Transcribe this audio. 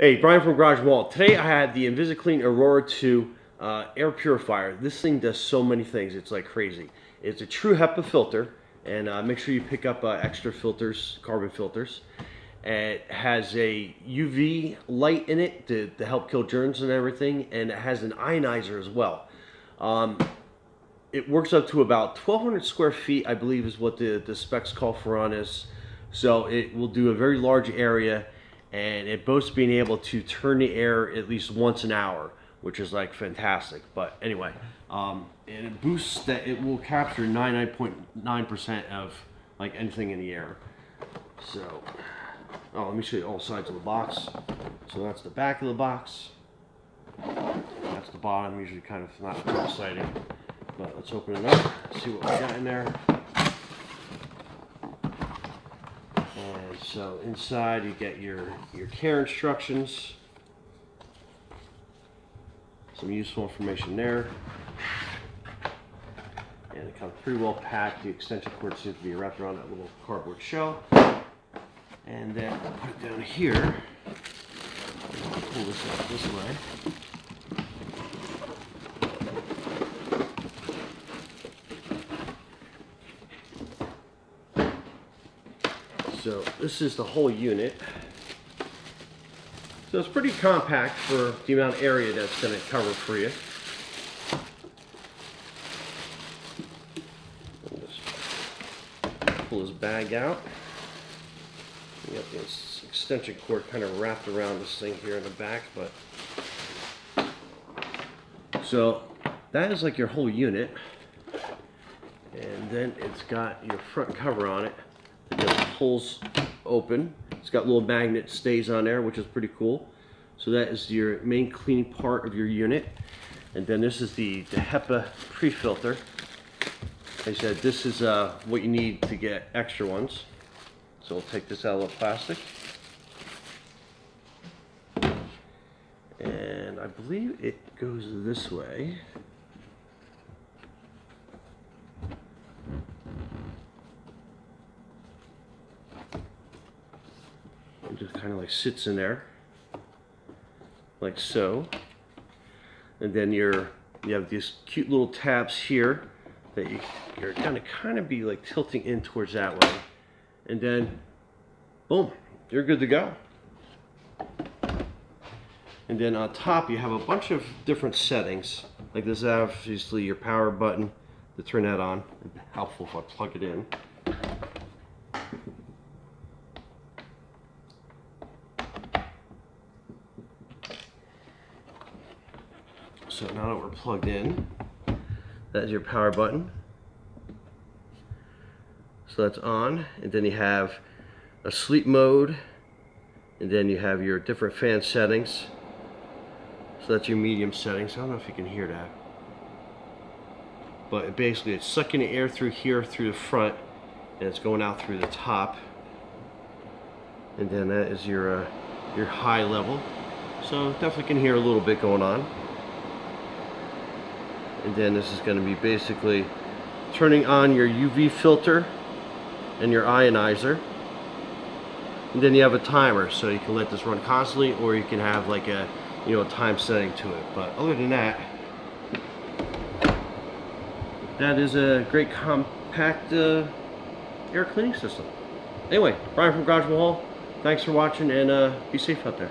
Hey, Brian from Garage Wall. Today I had the InvisiClean Aurora 2 air purifier. This thing does so many things, it's like crazy. It's a true HEPA filter, and make sure you pick up extra filters, carbon filters. And it has a UV light in it to help kill germs and everything, and it has an ionizer as well. It works up to about 1,200 square feet, I believe is what the specs call for on this. So it will do a very large area, and it boasts being able to turn the air at least once an hour, which is like fantastic. But anyway, and it boosts that it will capture 99.9% of like anything in the air. So, let me show you all sides of the box. So that's the back of the box. That's the bottom, usually kind of not too exciting. But let's open it up, see what we got in there. And so inside you get your care instructions, some useful information there, and it comes pretty well packed. The extension cord seems to be wrapped around that little cardboard shell. And then I'll put it down here. I'll pull this out this way. So this is the whole unit. So it's pretty compact for the amount of area that's going to cover for you. I'll just pull this bag out. You got this extension cord kind of wrapped around this thing here in the back, but so that is like your whole unit, and then it's got your front cover on it. It just pulls open. It's got little magnet stays on there, which is pretty cool. So that is your main cleaning part of your unit. And then this is the HEPA pre-filter. Like I said, this is what you need to get extra ones. So we'll take this out of the plastic. And I believe it goes this way. It just kind of like sits in there, like so. And then you have these cute little tabs here that you're gonna kind of be like tilting in towards that way. And then, boom, you're good to go. And then on top you have a bunch of different settings. Like this is obviously your power button to turn that on. It'd be helpful if I plug it in. So now that we're plugged in, that is your power button. So that's on, and then you have a sleep mode, and then you have your different fan settings. So that's your medium settings. I don't know if you can hear that, but basically it's sucking the air through here, through the front, and it's going out through the top. And then that is your high level. So definitely can hear a little bit going on. And then this is going to be basically turning on your UV filter and your ionizer. And then you have a timer, so you can let this run constantly, or you can have like a time setting to it. But other than that, that is a great compact air cleaning system. Anyway, Brian from Garage Wall. Thanks for watching, and be safe out there.